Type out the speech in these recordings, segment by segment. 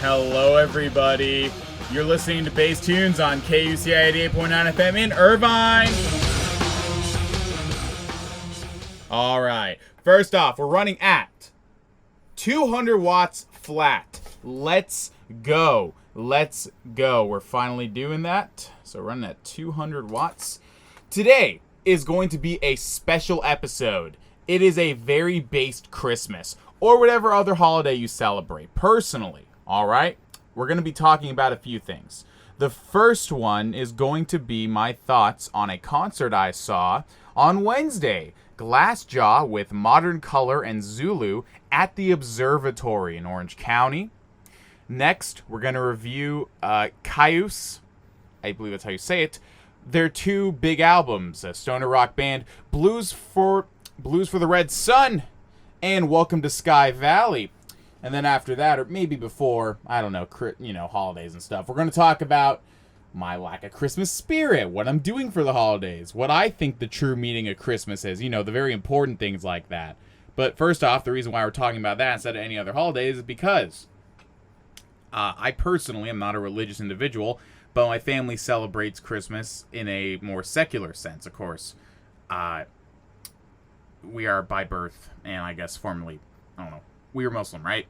Hello, everybody. You're listening to Bass Tunes on Kuci 88.9 FM in Irvine. All right. First off, we're running at 200 watts flat. Let's go. Let's go. We're finally doing that. So we're running at 200 watts. Today is going to be a special episode. It is a very based Christmas or whatever other holiday you celebrate. Personally, all right, we're going to be talking about a few things. The first one is going to be my thoughts on a concert I saw on Wednesday. Glassjaw with Modern Color and Zulu at the Observatory in Orange County. Next, we're going to review Kyuss, I believe that's how you say it, their two big albums, a stoner rock band, Blues for the Red Sun, and Welcome to Sky Valley. And then after that, or maybe before, I don't know, holidays and stuff, we're going to talk about my lack of Christmas spirit, what I'm doing for the holidays, what I think the true meaning of Christmas is, the very important things like that. But first off, the reason why we're talking about that instead of any other holidays is because I personally am not a religious individual, but my family celebrates Christmas in a more secular sense, of course. We are by birth, and I guess formerly, I don't know, we are Muslim, right?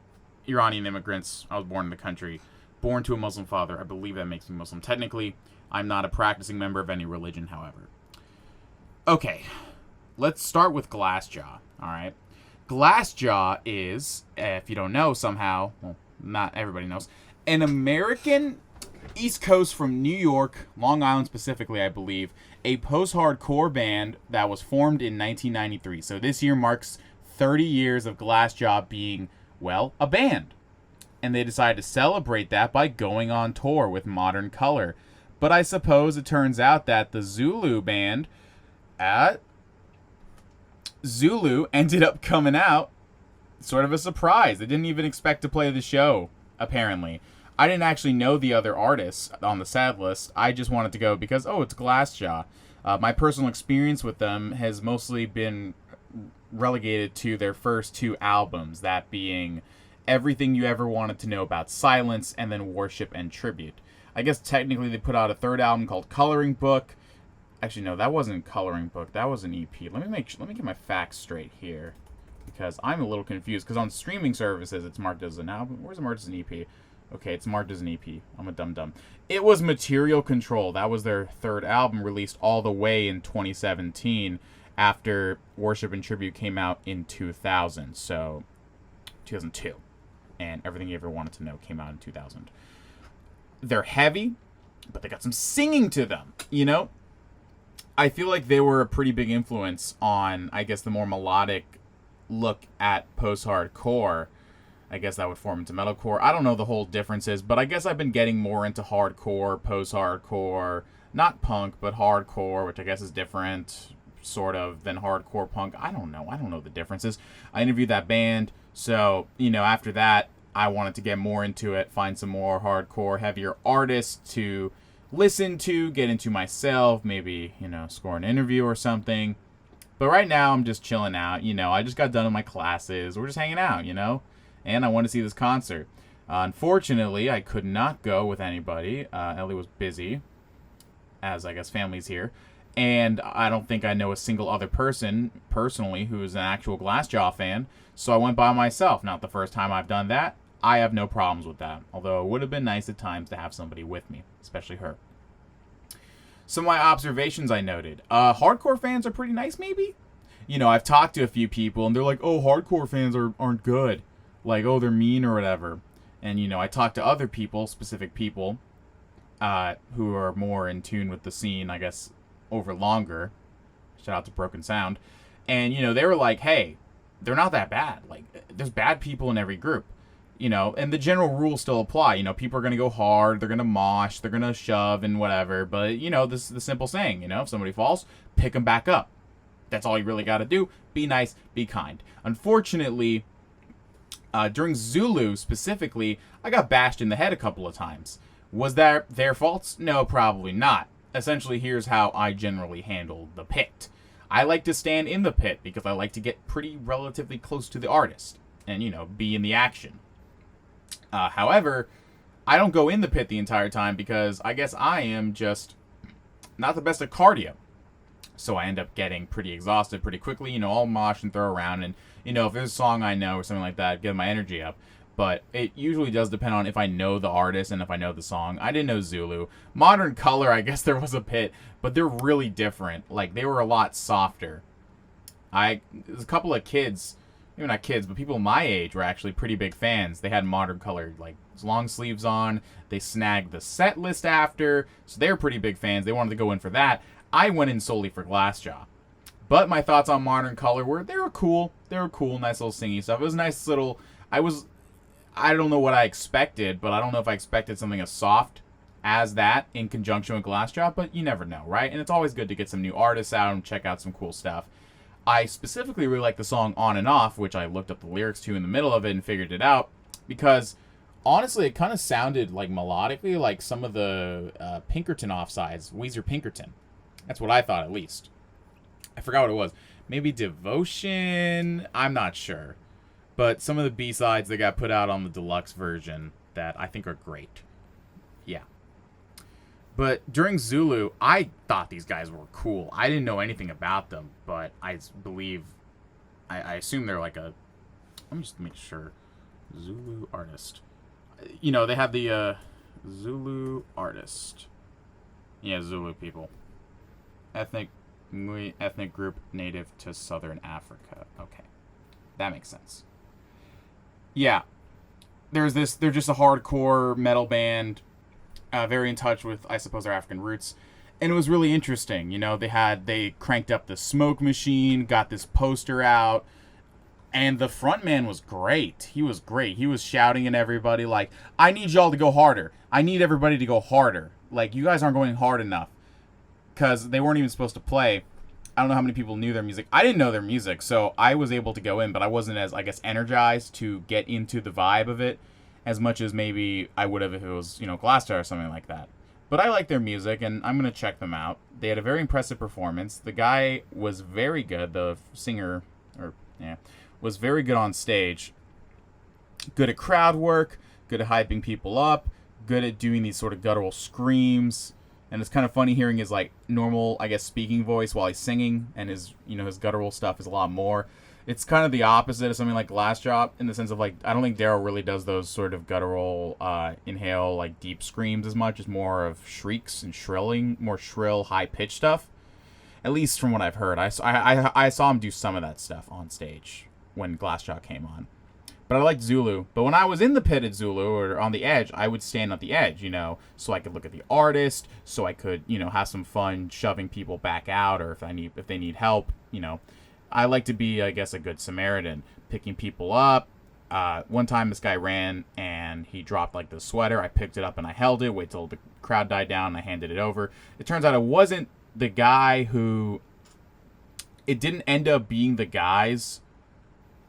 Iranian immigrants. I was born in the country, born to a Muslim father. I believe that makes me Muslim. Technically, I'm not a practicing member of any religion, however. Okay, let's start with Glassjaw, all right? Glassjaw is, if you don't know somehow, well, not everybody knows, an American East Coast from New York, Long Island specifically, I believe, a post-hardcore band that was formed in 1993. So this year marks 30 years of Glassjaw being, well, a band. And they decided to celebrate that by going on tour with Modern Color. But I suppose it turns out that the Zulu band, Zulu ended up coming out sort of a surprise. They didn't even expect to play the show, apparently. I didn't actually know the other artists on the sad list. I just wanted to go because, it's Glassjaw. My personal experience with them has mostly been relegated to their first two albums, that being Everything You Ever Wanted to Know About Silence and then Worship and Tribute. I guess technically they put out a third album called Coloring Book. Actually, no, that wasn't Coloring Book. That was an EP. Let me get my facts straight here because I'm a little confused because on streaming services it's marked as an album. Where's it marked as an EP? Okay, it's marked as an EP. I'm a dum-dum. It was Material Control. That was their third album, released all the way in 2017 after Worship and Tribute came out in 2000. So, 2002. And Everything You Ever Wanted to Know came out in 2000. They're heavy, but they got some singing to them, I feel like they were a pretty big influence on, I guess, the more melodic look at post-hardcore. I guess that would form into metalcore. I don't know the whole differences, but I guess I've been getting more into hardcore, post-hardcore, not punk, but hardcore, which I guess is different, sort of, than hardcore punk. I don't know the differences. I interviewed that band, so, after that, I wanted to get more into it, find some more hardcore, heavier artists to listen to, get into myself, maybe, score an interview or something. But right now, I'm just chilling out, I just got done with my classes. We're just hanging out, and I want to see this concert. Unfortunately, I could not go with anybody. Ellie was busy, as I guess family's here. And I don't think I know a single other person, personally, who is an actual Glassjaw fan. So I went by myself. Not the first time I've done that. I have no problems with that. Although it would have been nice at times to have somebody with me, especially her. Some of my observations I noted. Hardcore fans are pretty nice, maybe? I've talked to a few people, and they're like, hardcore fans aren't good. Like, they're mean or whatever. And, I talked to other people, specific people, who are more in tune with the scene, I guess, over longer. Shout out to Broken Sound. And, they were like, hey, they're not that bad. Like, there's bad people in every group. And the general rules still apply. People are going to go hard, they're going to mosh, they're going to shove and whatever. But, this is the simple saying, if somebody falls, pick them back up. That's all you really got to do. Be nice, be kind. Unfortunately, during Zulu specifically, I got bashed in the head a couple of times. Was that their faults? No, probably not. Essentially, here's how I generally handle the pit. I like to stand in the pit because I like to get pretty relatively close to the artist and, be in the action. However, I don't go in the pit the entire time because I guess I am just not the best at cardio. So I end up getting pretty exhausted pretty quickly. I'll mosh and throw around. And, if there's a song I know or something like that, get my energy up. But it usually does depend on if I know the artist and if I know the song. I didn't know Zulu. Modern Color, I guess there was a pit, but they're really different. Like, they were a lot softer. There's a couple of kids, maybe not kids, but people my age were actually pretty big fans. They had Modern Color, like, long sleeves on. They snagged the set list after, so they were pretty big fans. They wanted to go in for that. I went in solely for Glassjaw. But my thoughts on Modern Color were, they were cool. They were cool, nice little singy stuff. It was nice little, I don't know what I expected, but I don't know if I expected something as soft as that in conjunction with Glassjaw, but you never know, right? And it's always good to get some new artists out and check out some cool stuff. I specifically really like the song On and Off, which I looked up the lyrics to in the middle of it and figured it out, because honestly, it kind of sounded like melodically like some of the Pinkerton offsides, Weezer Pinkerton. That's what I thought, at least. I forgot what it was. Maybe Devotion? I'm not sure. But some of the B-sides that got put out on the deluxe version that I think are great. Yeah. But during Zulu, I thought these guys were cool. I didn't know anything about them, but I believe... I assume they're like a... Let me just make sure. Zulu artist. They have the Zulu artist. Yeah, Zulu people. Ethnic group native to Southern Africa. Okay. That makes sense. Yeah. They're just a hardcore metal band, very in touch with, I suppose, their African roots. And it was really interesting. They cranked up the smoke machine, got this poster out, and the frontman was great. He was great. He was shouting at everybody like, I need y'all to go harder. I need everybody to go harder. Like, you guys aren't going hard enough. Because they weren't even supposed to play. I don't know how many people knew their music. I didn't know their music, so I was able to go in, but I wasn't as, I guess, energized to get into the vibe of it as much as maybe I would have if it was, Glassjaw or something like that. But I like their music, and I'm going to check them out. They had a very impressive performance. The guy was very good. The singer, was very good on stage. Good at crowd work, good at hyping people up, good at doing these sort of guttural screams. And it's kind of funny hearing his, like, normal, I guess, speaking voice while he's singing. And his, his guttural stuff is a lot more. It's kind of the opposite of something like Glassjaw in the sense of, like, I don't think Daryl really does those sort of guttural, inhale, like, deep screams as much. It's more of shrieks and shrilling, more shrill, high-pitched stuff. At least from what I've heard. I saw him do some of that stuff on stage when Glassjaw came on. But I liked Zulu. But when I was in the pit at Zulu, or on the edge, I would stand at the edge, so I could look at the artist, so I could, have some fun shoving people back out, or if they need help, I like to be, I guess, a good Samaritan, picking people up. One time this guy ran, and he dropped, like, the sweater. I picked it up, and I held it, wait till the crowd died down, and I handed it over. It turns out it wasn't the guy who... It didn't end up being the guys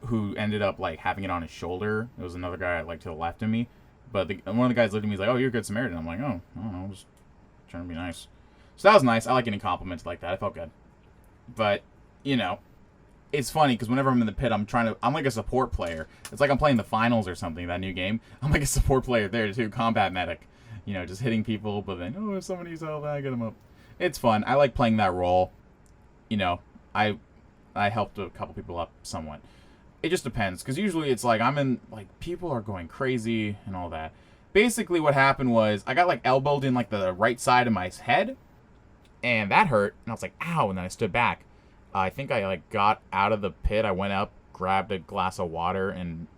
who ended up, like, having it on his shoulder. It was another guy, like, to the left of me. But one of the guys looked at me, he's like, oh, you're a good Samaritan. I'm like, oh, I don't know, just trying to be nice. So that was nice. I like getting compliments like that. I felt good. But, it's funny, because whenever I'm in the pit, I'm like a support player. It's like I'm playing the finals or something, that new game. I'm like a support player there, too. Combat medic. Just hitting people, but then, if somebody needs help, I get them up. It's fun. I like playing that role. I helped a couple people up somewhat. It just depends, because usually it's like people are going crazy and all that. Basically what happened was I got, like, elbowed in, like, the right side of my head, and that hurt, and I was like, ow, and then I stood back. I think I, like, got out of the pit. I went up, grabbed a glass of water, and,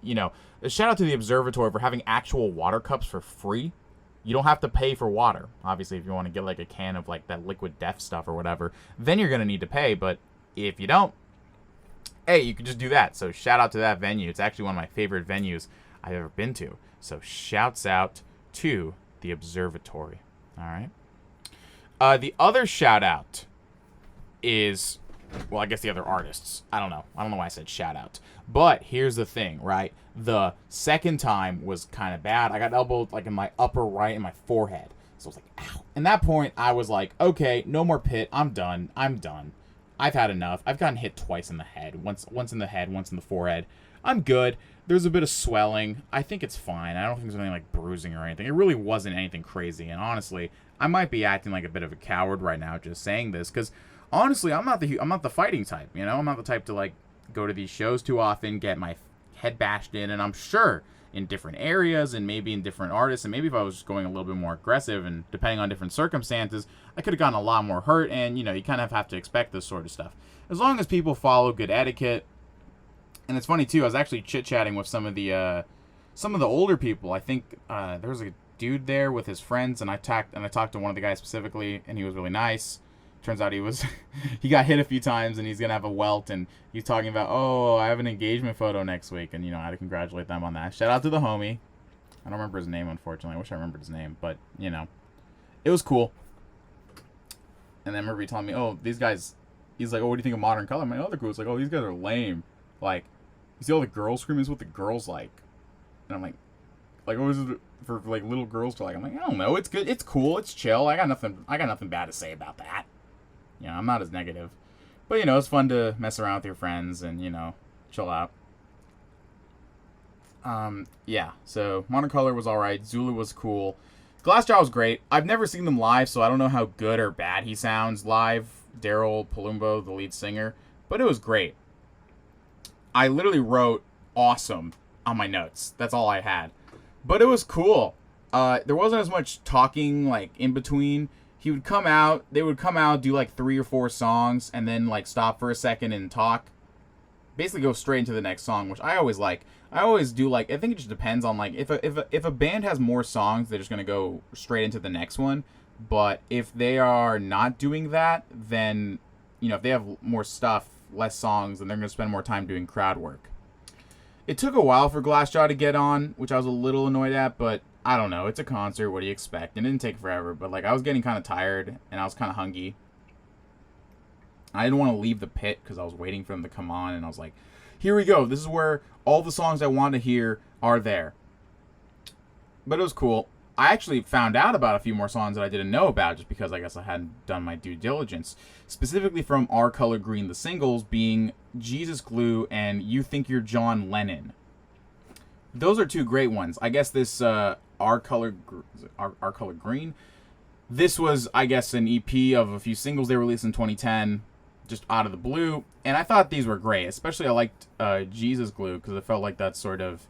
a shout out to the observatory for having actual water cups for free. You don't have to pay for water. Obviously, if you want to get, like, a can of, like, that liquid death stuff or whatever, then you're going to need to pay, but if you don't, hey, you can just do that. So shout out to that venue. It's actually one of my favorite venues I've ever been to. So shouts out to the observatory. All right. The other shout out is, well, I guess the other artists. I don't know why I said shout out. But here's the thing, right? The second time was kind of bad. I got elbowed, like, in my upper right and my forehead. So I was like, ow. At that point, I was like, okay, no more pit. I'm done. I've had enough. I've gotten hit twice in the head. Once in the head, once in the forehead. I'm good. There's a bit of swelling. I think it's fine. I don't think there's anything like bruising or anything. It really wasn't anything crazy. And honestly, I might be acting like a bit of a coward right now just saying this, because honestly, I'm not the fighting type. You know, I'm not the type to like go to these shows too often, get my head bashed in, and I'm sure in different areas and maybe in different artists, and maybe if I was just going a little bit more aggressive and depending on different circumstances, I could have gotten a lot more hurt. And you know, you kind of have to expect this sort of stuff as long as people follow good etiquette. And it's funny too, I was actually chit-chatting with some of the older people. I think there was a dude there with his friends, and I talked to one of the guys specifically, and he was really nice. Turns out he got hit a few times, and he's gonna have a welt, and he's talking about, oh, I have an engagement photo next week, and you know, I had to congratulate them on that. Shout out to the homie. I don't remember his name, unfortunately. I wish I remembered his name, but you know, it was cool. And then I remember he telling me, oh, these guys, he's like, oh, what do you think of Modern Color? My other group's like, oh, these guys are lame. Like, you see all the girls screaming, is what the girls like. And I'm like, what is it for like little girls to like? I'm like, I don't know. It's good. It's cool. It's chill. I got nothing bad to say about that. You know, I'm not as negative. But, you know, it's fun to mess around with your friends and, you know, chill out. Yeah. So, Modern Color was alright. Zulu was cool. Glassjaw was great. I've never seen them live, so I don't know how good or bad he sounds live. Daryl Palumbo, the lead singer. But it was great. I literally wrote awesome on my notes. That's all I had. But it was cool. There wasn't as much talking, like, in between. They would come out, do, like, 3 or 4 songs, and then, like, stop for a second and talk. Basically go straight into the next song, which I always like. I always do, like, I think it just depends on, like, if a band has more songs, they're just going to go straight into the next one. But if they are not doing that, then, you know, if they have more stuff, less songs, then they're going to spend more time doing crowd work. It took a while for Glassjaw to get on, which I was a little annoyed at, but I don't know. It's a concert. What do you expect? It didn't take forever, but like I was getting kind of tired and I was kind of hungry. I didn't want to leave the pit because I was waiting for them to come on, and I was like, here we go. This is where all the songs I want to hear are there. But it was cool. I actually found out about a few more songs that I didn't know about just because I guess I hadn't done my due diligence. Specifically from Our Color Green, the singles being Jesus Glue and You Think You're John Lennon. Those are 2 great ones. I guess this Our Color Green, this was, I guess, an EP of a few singles they released in 2010, just out of the blue. And I thought these were great. Especially I liked Jesus Glue because it felt like that sort of,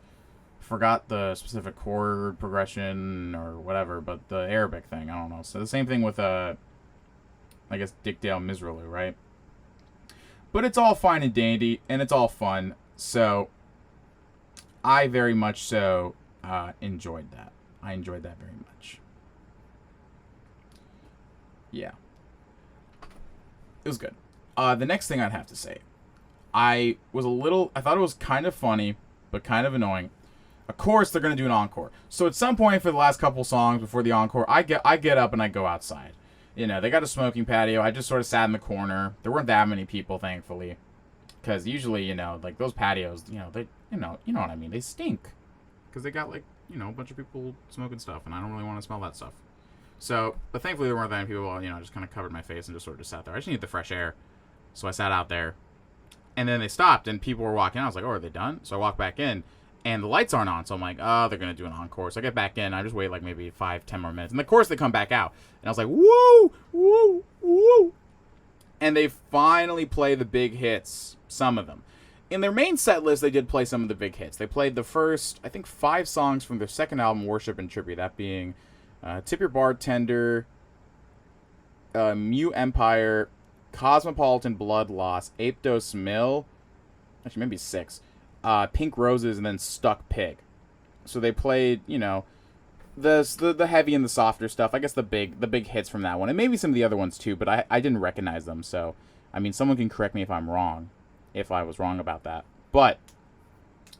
forgot the specific chord progression or whatever, but the Arabic thing, I don't know. So the same thing with, I guess, Dick Dale Misrulu, right? But it's all fine and dandy, and it's all fun. So I very much so enjoyed that. I enjoyed that very much. Yeah. It was good. The next thing I'd have to say, I thought it was kind of funny, but kind of annoying. Of course, they're going to do an encore. So at some point for the last couple songs before the encore, I get up and I go outside. You know, they got a smoking patio. I just sort of sat in the corner. There weren't that many people, thankfully. Because usually, you know, like those patios, you know, they, you know what I mean. They stink. Because they got, like, you know, a bunch of people smoking stuff. And I don't really want to smell that stuff. So, but thankfully there weren't that many people. You know, I just kind of covered my face and just sort of sat there. I just needed the fresh air. So I sat out there. And then they stopped and people were walking out. I was like, oh, are they done? So I walked back in. And the lights aren't on, so I'm like, oh, they're going to do an encore. So I get back in, I just wait like maybe 5-10 more minutes. And of course they come back out. And I was like, woo, woo, woo. And they finally play the big hits, some of them. In their main set list, they did play some of the big hits. They played the first, I think, 5 songs from their second album, Worship and Tribute. That being Tip Your Bartender, Mute Empire, Cosmopolitan Blood Loss, Aptos Mill, actually maybe 6. Pink Roses, and then Stuck Pig. So they played, you know, the heavy and the softer stuff. I guess the big hits from that one, and maybe some of the other ones too. But I didn't recognize them. So I mean, someone can correct me if I'm wrong, if I was wrong about that. But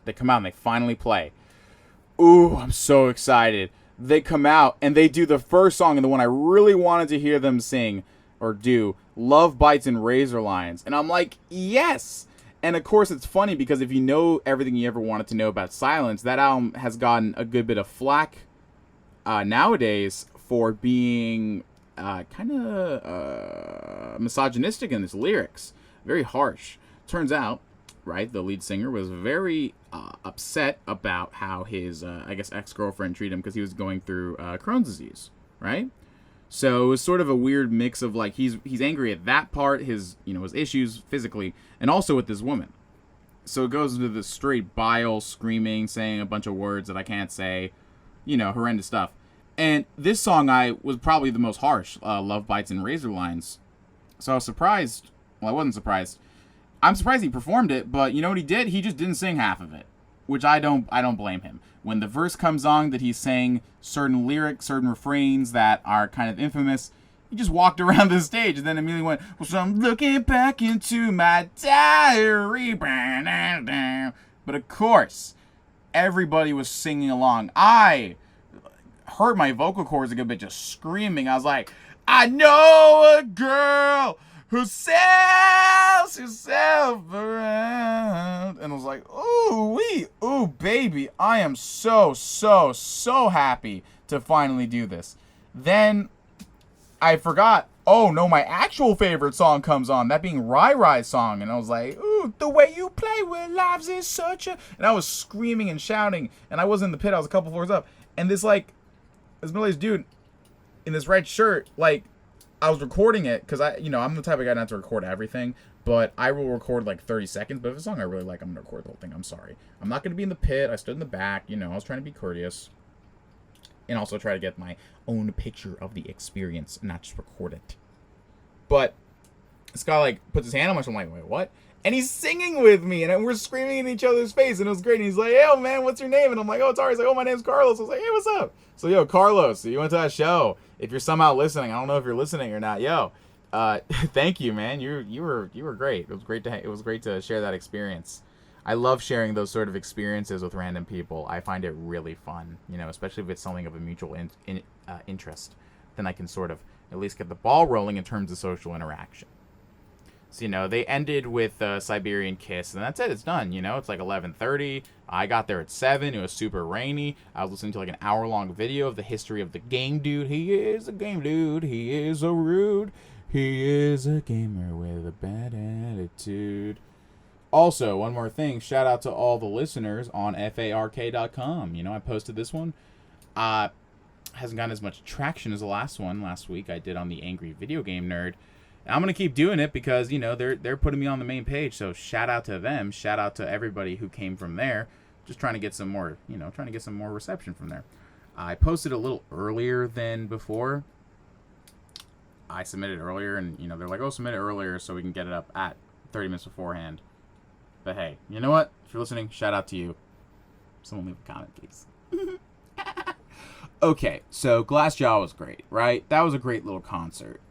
they come out and they finally play. Ooh, I'm so excited. They come out and they do the first song and the one I really wanted to hear them sing or do, Love Bites and Razor Lines, and I'm like, yes. And of course, it's funny because if you know everything you ever wanted to know about Silence, that album has gotten a good bit of flack nowadays for being kind of misogynistic in its lyrics. Very harsh. Turns out, right, the lead singer, was very upset about how his, I guess, ex-girlfriend treated him because he was going through Crohn's disease, right? So it was sort of a weird mix of like he's angry at that part, his his issues physically, and also with this woman. So it goes into this straight bile, screaming, saying a bunch of words that I can't say, horrendous stuff. And this song was probably the most harsh, Love Bites and Razor Lines. So I was surprised. Well, I wasn't surprised. I'm surprised he performed it, but you know what he did? He just didn't sing half of it, which I don't blame him. When the verse comes on that he's saying certain lyrics, certain refrains that are kind of infamous, he just walked around the stage and then immediately went, well, so I'm looking back into my diary. But of course, everybody was singing along. I heard my vocal cords a good bit just screaming. I was like, I know a girl who sells herself around. And I was like, ooh, baby, I am so happy to finally do this. Then I forgot, oh no, my actual favorite song comes on, that being Rai Rai's song. And I was like, ooh, the way you play with lives is such a... And I was screaming and shouting, and I was in the pit, I was a couple floors up. And this middle-aged dude in this red shirt, I was recording it because I'm the type of guy not to record everything, but I will record 30 seconds. But if it's a song I really like, I'm going to record the whole thing. I'm sorry. I'm not going to be in the pit. I stood in the back. I was trying to be courteous and also try to get my own picture of the experience and not just record it. But this guy puts his hand on my shoulder. I'm like, wait, what? And he's singing with me, and we're screaming in each other's face, and it was great. And he's like, hey, man, what's your name? And I'm like, oh, it's Ari. He's like, oh, my name's Carlos. I was like, hey, what's up? So, yo, Carlos, so you went to that show. If you're somehow listening, I don't know if you're listening or not. Yo, thank you, man. You were great. It was great to share that experience. I love sharing those sort of experiences with random people. I find it really fun, especially if it's something of a mutual interest. Then I can sort of at least get the ball rolling in terms of social interaction. So, they ended with Siberian Kiss, and that's it. It's done, It's 11:30. I got there at 7. It was super rainy. I was listening to an hour-long video of the history of the game dude. He is a game dude. He is a rude. He is a gamer with a bad attitude. Also, one more thing. Shout out to all the listeners on FARK.com. I posted this one. Hasn't gotten as much traction as the last one. Last week I did on the Angry Video Game Nerd. I'm going to keep doing it because, they're putting me on the main page. So shout out to them. Shout out to everybody who came from there. Just trying to get some more, reception from there. I posted a little earlier than before. I submitted earlier and, they're like, oh, submit it earlier so we can get it up at 30 minutes beforehand. But hey, you know what? If you're listening, shout out to you. Someone leave a comment, please. Okay, so Glassjaw was great, right? That was a great little concert.